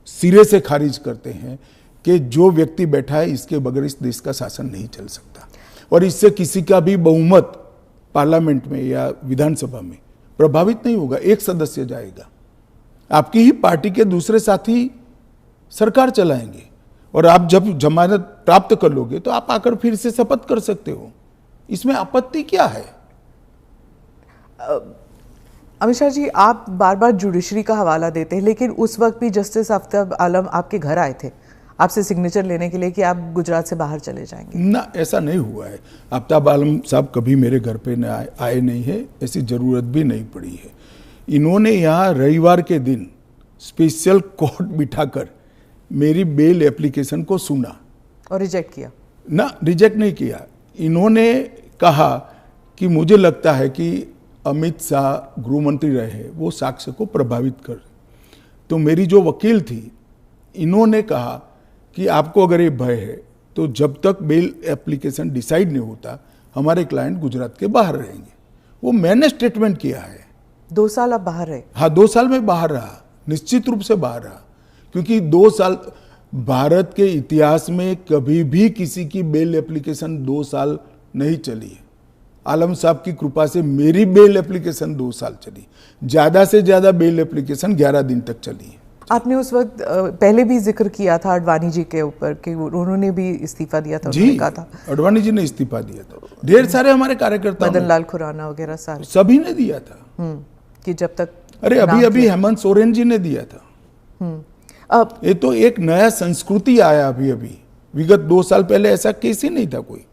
सिरे से खारिज करते हैं कि जो व्यक्ति बैठा है इसके बगैर इस देश का शासन नहीं चल सकता और इससे किसी का भी बहुमत पार्लियामेंट में या विधानसभा में प्रभावित नहीं होगा। एक सदस्य जाएगा, आपकी ही पार्टी के दूसरे साथी सरकार चलाएंगे और आप जब जमानत प्राप्त कर लोगे तो आप आकर फिर से शपथ कर सकते हो। इसमें आपत्ति क्या है? अमित शाह जी, आप बार बार जुडिशरी का हवाला देते हैं, लेकिन उस वक्त भी जस्टिस आफ्ताब आलम आपके घर आए थे आपसे सिग्नेचर लेने के लिए कि आप गुजरात से बाहर चले जाएंगे। ना, ऐसा नहीं हुआ है। आफ्ताब आलम साहब कभी मेरे घर पे आए नहीं है, ऐसी जरूरत भी नहीं पड़ी है। इन्होंने यहाँ रविवार के दिन स्पेशल कोर्ट बिठाकर मेरी बेल एप्लीकेशन को सुना और रिजेक्ट किया। ना, रिजेक्ट नहीं किया। इन्होंने कहा कि मुझे लगता है कि अमित शाह गृह मंत्री रहे, वो साक्ष्य को प्रभावित कर। तो मेरी जो वकील थी, इन्होंने कहा कि आपको अगर ये भय है तो जब तक बेल एप्लीकेशन डिसाइड नहीं होता हमारे क्लाइंट गुजरात के बाहर रहेंगे। वो मैंने स्टेटमेंट किया है। 2 साल आप बाहर रहे? हाँ, 2 साल में बाहर रहा, निश्चित रूप से बाहर रहा, क्योंकि 2 साल भारत के इतिहास में कभी भी किसी की बेल एप्लीकेशन 2 साल नहीं चली है। आलम साहब की कृपा से मेरी बेल एप्लीकेशन 2 साल चली, ज्यादा से ज्यादा बेल एप्लीकेशन 11 दिन तक चली है। आपने उस वक्त पहले भी जिक्र किया था अडवाणी जी के ऊपर कि उन्होंने भी इस्तीफा दिया था। जी, कहा था अडवाणी जी ने इस्तीफा दिया था। ढेर सारे हमारे कार्यकर्ता, मदन लाल खुराना वगैरह सारे, सभी ने दिया था कि जब तक, अरे अभी हेमंत सोरेन जी ने दिया था। ये तो एक नया संस्कृति आया अभी। विगत 2 साल पहले ऐसा केस ही नहीं था कोई।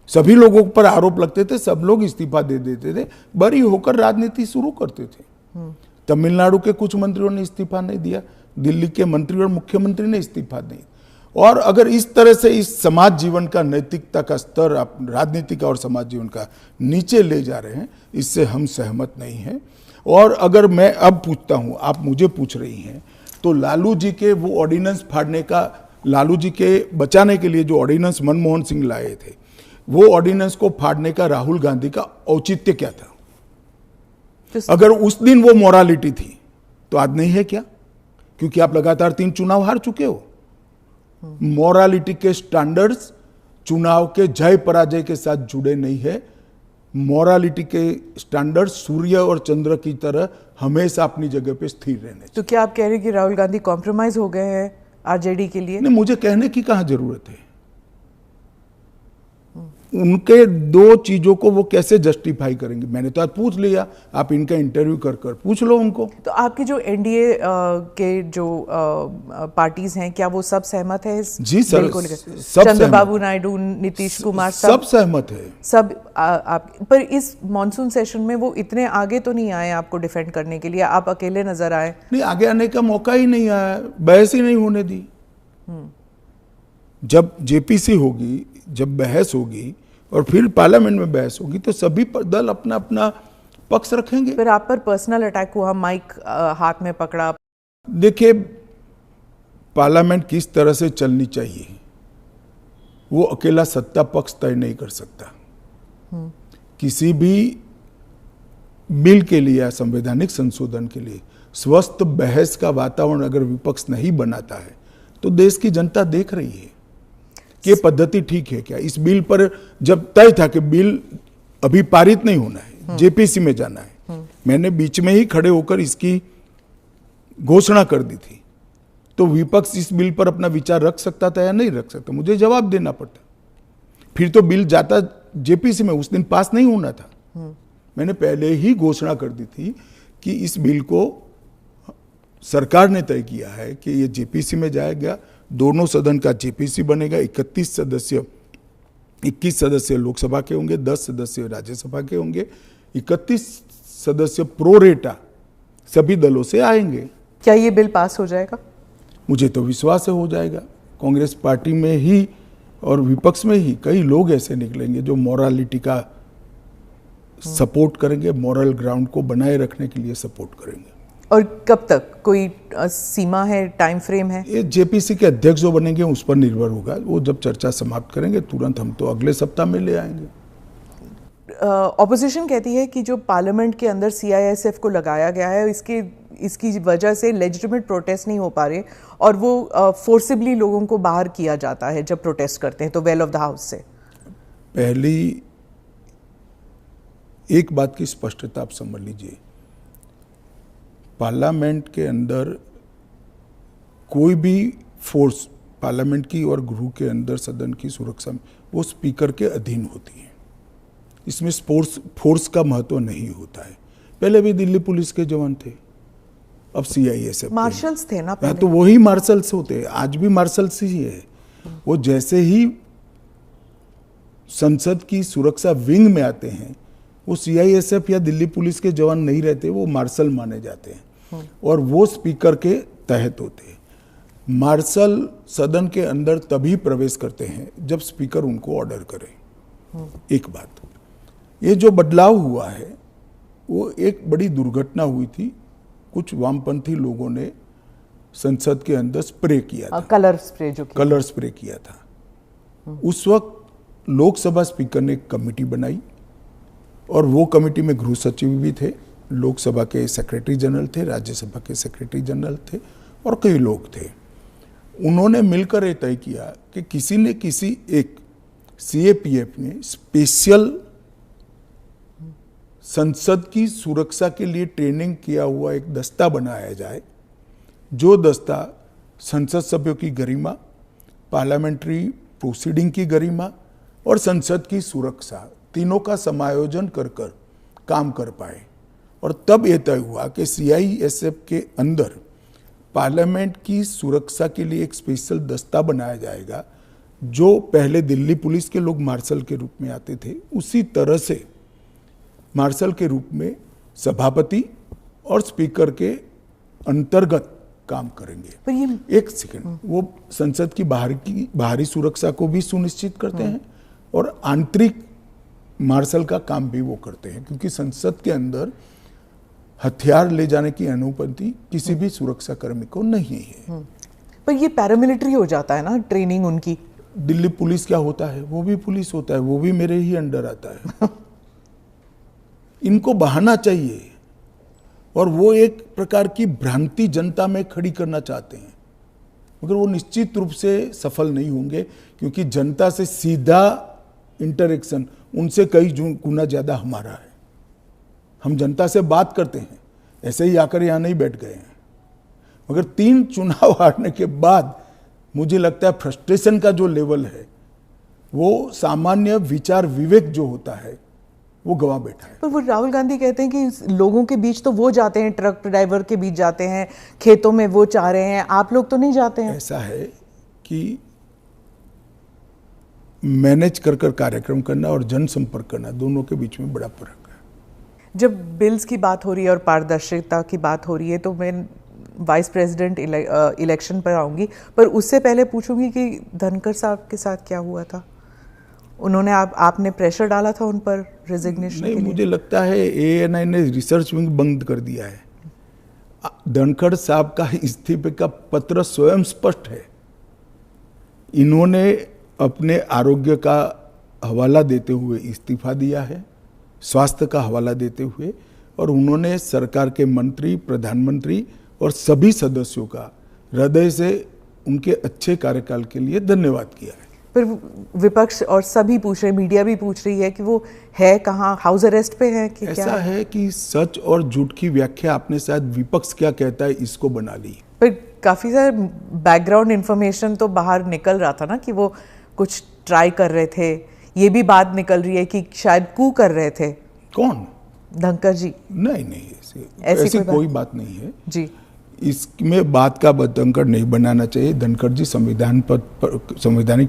सभी लोगों पर आरोप लगते थे, सब लोग इस्तीफा दे देते थे, बरी होकर राजनीति शुरू करते थे। तमिलनाडु के कुछ मंत्रियों ने इस्तीफा नहीं दिया, दिल्ली के मंत्री और मुख्यमंत्री ने इस्तीफा नहीं, और अगर इस तरह से इस समाज जीवन का, नैतिकता का स्तर आप राजनीतिक और समाज जीवन का नीचे ले जा रहे हैं, इससे हम सहमत नहीं हैं। और अगर मैं अब पूछता हूं, आप मुझे पूछ रही हैं, तो लालू जी के वो ऑर्डिनेंस फाड़ने का, लालू जी के बचाने के लिए जो ऑर्डिनेंस मनमोहन सिंह लाए थे, वो ऑर्डिनेंस को फाड़ने का राहुल गांधी का औचित्य क्या था? अगर उस दिन वो मोरालिटी थी तो आज नहीं है क्या? क्योंकि आप लगातार 3 चुनाव हार चुके हो। मोरालिटी के स्टैंडर्ड्स चुनाव के जय पराजय के साथ जुड़े नहीं है। मोरालिटी के स्टैंडर्ड सूर्य और चंद्र की तरह हमेशा अपनी जगह पे स्थिर रहने चाहिए। तो क्या आप कह रहे हैं कि राहुल गांधी कॉम्प्रोमाइज हो गए हैं आरजेडी के लिए? नहीं, मुझे कहने की कहाँ जरूरत है। उनके 2 चीजों को वो कैसे जस्टिफाई करेंगे? मैंने तो आज पूछ लिया, आप इनका इंटरव्यू कर पूछ लो उनको। तो आपकी जो एनडीए के जो पार्टीज हैं, क्या वो सब सहमत है इस जी सर, बिल को लेकर? सब चंद्रबाबू नायडू, नीतीश कुमार, सब सहमत है। सब आप पर इस मॉनसून सेशन में वो इतने आगे तो नहीं आए आपको डिफेंड करने के लिए, आप अकेले नजर आए। नहीं, आगे आने का मौका ही नहीं आया, बहस ही नहीं होने दी। जब जेपीसी होगी, जब बहस होगी और फिर पार्लियामेंट में बहस होगी, तो सभी दल अपना अपना पक्ष रखेंगे। फिर आप पर पर्सनल अटैक हुआ, माइक हाथ में पकड़ा। देखिए, पार्लियामेंट किस तरह से चलनी चाहिए वो अकेला सत्ता पक्ष तय नहीं कर सकता। किसी भी बिल के लिए या संवैधानिक संशोधन के लिए स्वस्थ बहस का वातावरण अगर विपक्ष नहीं बनाता है, तो देश की जनता देख रही है कि पद्धति ठीक है क्या। इस बिल पर जब तय था कि बिल अभी पारित नहीं होना है, जेपीसी में जाना है, मैंने बीच में ही खड़े होकर इसकी घोषणा कर दी थी, तो विपक्ष इस बिल पर अपना विचार रख सकता था या नहीं रख सकता, मुझे जवाब देना पड़ता। फिर तो बिल जाता जेपीसी में, उस दिन पास नहीं होना था। मैंने पहले ही घोषणा कर दी थी कि इस बिल को सरकार ने तय किया है कि ये जेपीसी में जाएगा, दोनों सदन का जेपीसी बनेगा, 21 सदस्य लोकसभा के होंगे, 10 सदस्य राज्यसभा के होंगे, 31 सदस्य प्रोरेटा सभी दलों से आएंगे। क्या ये बिल पास हो जाएगा? मुझे तो विश्वास है हो जाएगा। कांग्रेस पार्टी में ही और विपक्ष में ही कई लोग ऐसे निकलेंगे जो मोरालिटी का सपोर्ट करेंगे, मोरल ग्राउंड को बनाए रखने के लिए सपोर्ट करेंगे। और कब तक, कोई सीमा है, टाइम फ्रेम है? ये जेपीसी के अध्यक्ष जो बनेंगे उस पर निर्भर होगा। वो जब चर्चा समाप्त करेंगे तुरंत हम तो अगले सप्ताह में ले आएंगे। ऑपोजिशन कहती है कि जो पार्लियामेंट के अंदर सीआईएसएफ को लगाया गया है, इसकी वजह से लेजिटिमेट प्रोटेस्ट नहीं हो पा रहे और वो फोर्सिबली लोगों को बाहर किया जाता है जब प्रोटेस्ट करते हैं, तो वेल ऑफ द हाउस से। पहली एक बात की स्पष्टता आप समझ लीजिए, पार्लियामेंट के अंदर कोई भी फोर्स पार्लियामेंट की और गृह के अंदर सदन की सुरक्षा में वो स्पीकर के अधीन होती है। इसमें फोर्स का महत्व नहीं होता है। पहले भी दिल्ली पुलिस के जवान थे, अब सीआईएसएफ मार्शल्स थे ना पहले। तो वही मार्शल्स होते हैं, आज भी मार्शल्स ही है। वो जैसे ही संसद की सुरक्षा विंग में आते हैं, वो सीआईएसएफ या दिल्ली पुलिस के जवान नहीं रहते, वो मार्शल माने जाते हैं और वो स्पीकर के तहत होते हैं। मार्शल सदन के अंदर तभी प्रवेश करते हैं जब स्पीकर उनको ऑर्डर करे। एक बात, ये जो बदलाव हुआ है वो एक बड़ी दुर्घटना हुई थी। कुछ वामपंथी लोगों ने संसद के अंदर स्प्रे किया था, कलर स्प्रे किया था। उस वक्त लोकसभा स्पीकर ने एक कमेटी बनाई और वो कमेटी में गृह सचिव भी थे, लोकसभा के सेक्रेटरी जनरल थे, राज्यसभा के सेक्रेटरी जनरल थे और कई लोग थे। उन्होंने मिलकर ये तय किया कि किसी ने किसी एक सीएपीएफ ने स्पेशल संसद की सुरक्षा के लिए ट्रेनिंग किया हुआ एक दस्ता बनाया जाए, जो दस्ता संसद सभ्यों की गरिमा, पार्लियामेंट्री प्रोसीडिंग की गरिमा और संसद की सुरक्षा तीनों का समायोजन कर काम कर पाए। और तब यह तय हुआ कि सीआईएसएफ के अंदर पार्लियामेंट की सुरक्षा के लिए एक स्पेशल दस्ता बनाया जाएगा, जो पहले दिल्ली पुलिस के लोग मार्शल के रूप में आते थे, उसी तरह से मार्शल के रूप में सभापति और स्पीकर के अंतर्गत काम करेंगे। पर ये एक सेकंड, वो संसद की बाहरी सुरक्षा को भी सुनिश्चित करते हैं और आंतरिक मार्शल का काम भी वो करते हैं, क्योंकि संसद के अंदर हथियार ले जाने की अनुमति किसी भी सुरक्षा कर्मी को नहीं है। पर ये पैरामिलिट्री हो जाता है ना ट्रेनिंग उनकी। दिल्ली पुलिस क्या होता है, वो भी पुलिस होता है, वो भी मेरे ही अंडर आता है। इनको बहाना चाहिए और वो एक प्रकार की भ्रांति जनता में खड़ी करना चाहते हैं, मगर वो निश्चित रूप से सफल नहीं होंगे, क्योंकि जनता से सीधा इंटरेक्शन उनसे कई गुना ज्यादा हमारा है। हम जनता से बात करते हैं, ऐसे ही आकर यहाँ नहीं बैठ गए हैं। मगर 3 चुनाव हारने के बाद मुझे लगता है फ्रस्ट्रेशन का जो लेवल है, वो सामान्य विचार विवेक जो होता है वो गवा बैठा है। पर वो राहुल गांधी कहते हैं कि लोगों के बीच तो वो जाते हैं, ट्रक ड्राइवर के बीच जाते हैं, खेतों में वो चाह रहे हैं, आप लोग तो नहीं जाते हैं। ऐसा है कि मैनेज कर कार्यक्रम करना और जनसंपर्क करना, दोनों के बीच में बड़ा फर्क है। जब बिल्स की बात हो रही है और पारदर्शिता की बात हो रही है, तो मैं वाइस प्रेसिडेंट इलेक्शन पर आऊंगी, पर उससे पहले पूछूंगी कि धनखड़ साहब के साथ क्या हुआ था। उन्होंने आपने प्रेशर डाला था उन पर रेजिग्नेशन के लिए? मुझे लगता है ANI ने रिसर्च विंग बंद कर दिया है। धनखड़ साहब का इस्तीफे का पत्र स्वयं स्पष्ट है। इन्होंने अपने आरोग्य का हवाला देते हुए इस्तीफा दिया है, स्वास्थ्य का हवाला देते हुए, और उन्होंने सरकार के मंत्री, प्रधानमंत्री और सभी सदस्यों का हृदय से उनके अच्छे कार्यकाल के लिए धन्यवाद किया है। पर विपक्ष और सभी पूछ रहे, मीडिया भी पूछ रही है कि वो है कहाँ, हाउस अरेस्ट पे है कि ऐसा क्या? है कि सच और झूठ की व्याख्या आपने शायद विपक्ष क्या कहता है इसको बना ली। पर काफी सारे बैकग्राउंड इंफॉर्मेशन तो बाहर निकल रहा था ना कि वो कुछ ट्राई कर रहे थे। ये भी बात निकल रही है कि शायद कू कर रहे थे। कौन? धनखड़ जी? नहीं, ऐसी कोई बात नहीं है जी। इसमें बात का बतंकर नहीं बनाना चाहिए। धनखड़ जी संवैधानिक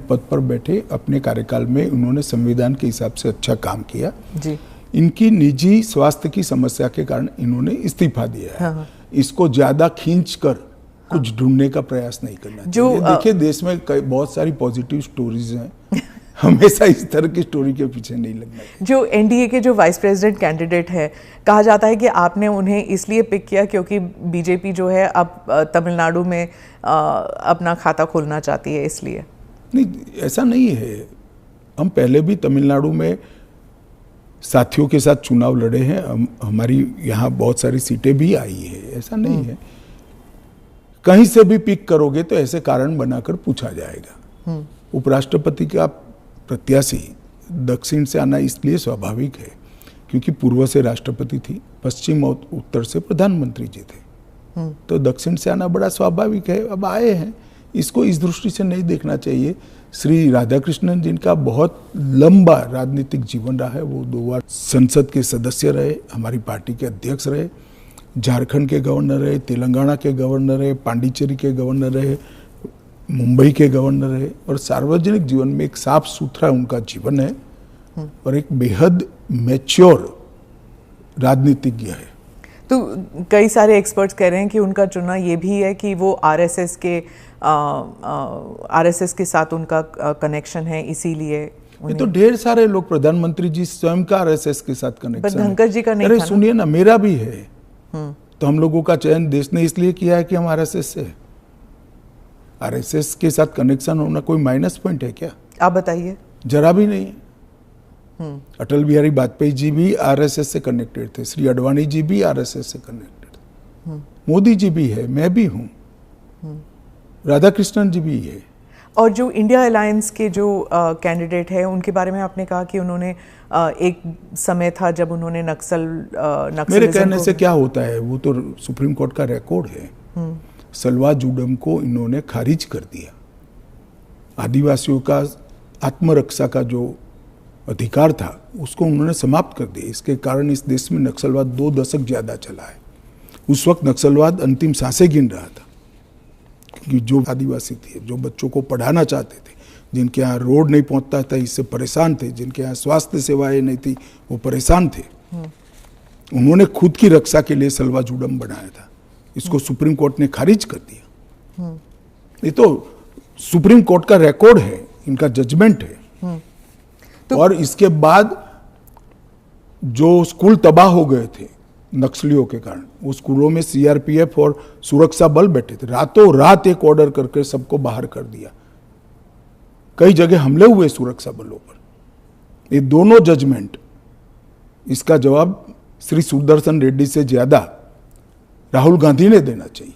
पद पर बैठे, अपने कार्यकाल में उन्होंने संविधान के हिसाब से अच्छा काम किया जी। इनकी निजी स्वास्थ्य की समस्या के कारण इन्होंने इस्तीफा दिया है। हाँ। इसको ज्यादा खींचकर कुछ ढूंढने का प्रयास नहीं करना चाहिए। देखिए, देश में बहुत सारी पॉजिटिव स्टोरीज हैं, हमेशा इस तरह की स्टोरी के पीछे नहीं लगना चाहिए। जो NDA के जो वाइस प्रेसिडेंट कैंडिडेट है, कहा जाता है कि आपने उन्हें इसलिए पिक किया क्योंकि बीजेपी जो है अब तमिलनाडु में अपना खाता खोलना चाहती है, इसलिए? नहीं, ऐसा नहीं है। हम पहले भी तमिलनाडु में साथियों के साथ चुनाव लड़े हैं, हमारी यहाँ बहुत सारी सीटें भी आई है, ऐसा नहीं है। कहीं से भी पिक करोगे तो ऐसे कारण बनाकर पूछा जाएगा। उपराष्ट्रपति का प्रत्याशी दक्षिण से आना इसलिए स्वाभाविक है क्योंकि पूर्व से राष्ट्रपति थी, पश्चिम और उत्तर से प्रधानमंत्री जी थे, तो दक्षिण से आना बड़ा स्वाभाविक है। अब आए हैं, इसको इस दृष्टि से नहीं देखना चाहिए। श्री राधाकृष्णन जिनका बहुत लंबा राजनीतिक जीवन रहा है, वो 2 बार संसद के सदस्य रहे, हमारी पार्टी के अध्यक्ष रहे, झारखंड के गवर्नर रहे, तेलंगाना के गवर्नर रहे, पांडिचेरी के गवर्नर रहे, मुंबई के गवर्नर रहे, और सार्वजनिक जीवन में एक साफ सुथरा उनका जीवन है और एक बेहद मैच्योर राजनीतिज्ञ है। तो कई सारे एक्सपर्ट्स कह रहे हैं कि उनका चुनाव ये भी है कि वो आरएसएस के साथ उनका कनेक्शन है, इसीलिए। ये तो ढेर सारे लोग, प्रधानमंत्री जी स्वयं का आरएसएस के साथ कनेक्शन है। धनखड़ जी का नहीं। अरे सुनिए ना, मेरा भी है। तो हम लोगों का चयन देश ने इसलिए किया है कि हम आरएसएस से। आरएसएस के साथ कनेक्शन होना कोई माइनस पॉइंट है क्या? आप बताइए। जरा भी नहीं है। अटल बिहारी वाजपेयी जी भी आरएसएस से कनेक्टेड थे, श्री अडवाणी जी भी आरएसएस से कनेक्टेड थे, मोदी जी भी है, मैं भी हूँ, राधाकृष्णन जी भी है। और जो इंडिया अलायंस के जो कैंडिडेट है, उनके बारे में आपने कहा कि उन्होंने एक समय था जब उन्होंने नक्सलिज्म मेरे कहने से क्या होता है, वो तो सुप्रीम कोर्ट का रिकॉर्ड है। सलवा जुडम को इन्होंने खारिज कर दिया। आदिवासियों का आत्मरक्षा का जो अधिकार था उसको उन्होंने समाप्त कर दिया। इसके कारण इस देश में नक्सलवाद 2 दशक ज्यादा चला है। उस वक्त नक्सलवाद अंतिम सांसें गिन रहा था, क्योंकि जो आदिवासी थे, जो बच्चों को पढ़ाना चाहते थे, जिनके यहाँ रोड नहीं पहुंचता था, इससे परेशान थे, जिनके यहाँ स्वास्थ्य सेवाएं नहीं थी, वो परेशान थे। उन्होंने खुद की रक्षा के लिए सलवा जुडम बनाया था। इसको सुप्रीम कोर्ट ने खारिज कर दिया। ये तो सुप्रीम कोर्ट का रिकॉर्ड है, इनका जजमेंट है। और इसके बाद जो स्कूल तबाह हो गए थे नक्सलियों के कारण, वो स्कूलों में सीआरपीएफ और सुरक्षा बल बैठे थे, रातों रात एक ऑर्डर करके सबको बाहर कर दिया। कई जगह हमले हुए सुरक्षा बलों पर। ये दोनों जजमेंट, इसका जवाब श्री सुदर्शन रेड्डी से ज्यादा राहुल गांधी ने देना चाहिए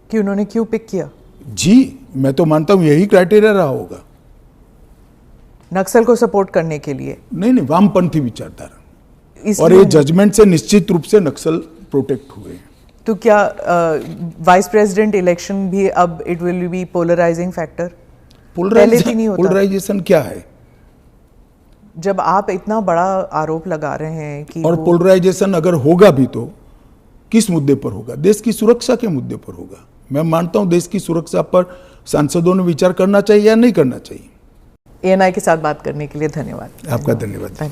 कि उन्होंने क्यों पिक किया। जी, मैं तो मानता हूं यही क्राइटेरिया रहा होगा। नक्सल को सपोर्ट करने के लिए नहीं, वामपंथी विचारधारा, इसलिए और ये जजमेंट से निश्चित रूप से नक्सल प्रोटेक्ट हुए हैं। तो क्या वाइस प्रेसिडेंट इलेक्शन भी अब it will be polarising factor? पहले भी नहीं होता। पोलराइजेशन क्या है? जब आप इतना बड़ा आरोप लगा रहे हैं कि और पोलराइजेशन अगर होगा भी तो किस मुद्दे पर होगा? देश की सुरक्षा के मुद्दे पर होगा। मैं मानता हूं देश की सुरक्षा पर सांसदों ने विचार करना चाहिए या नहीं करना चाहिए। ANI के साथ बात करने के लिए धन्यवाद। आपका धन्यवाद।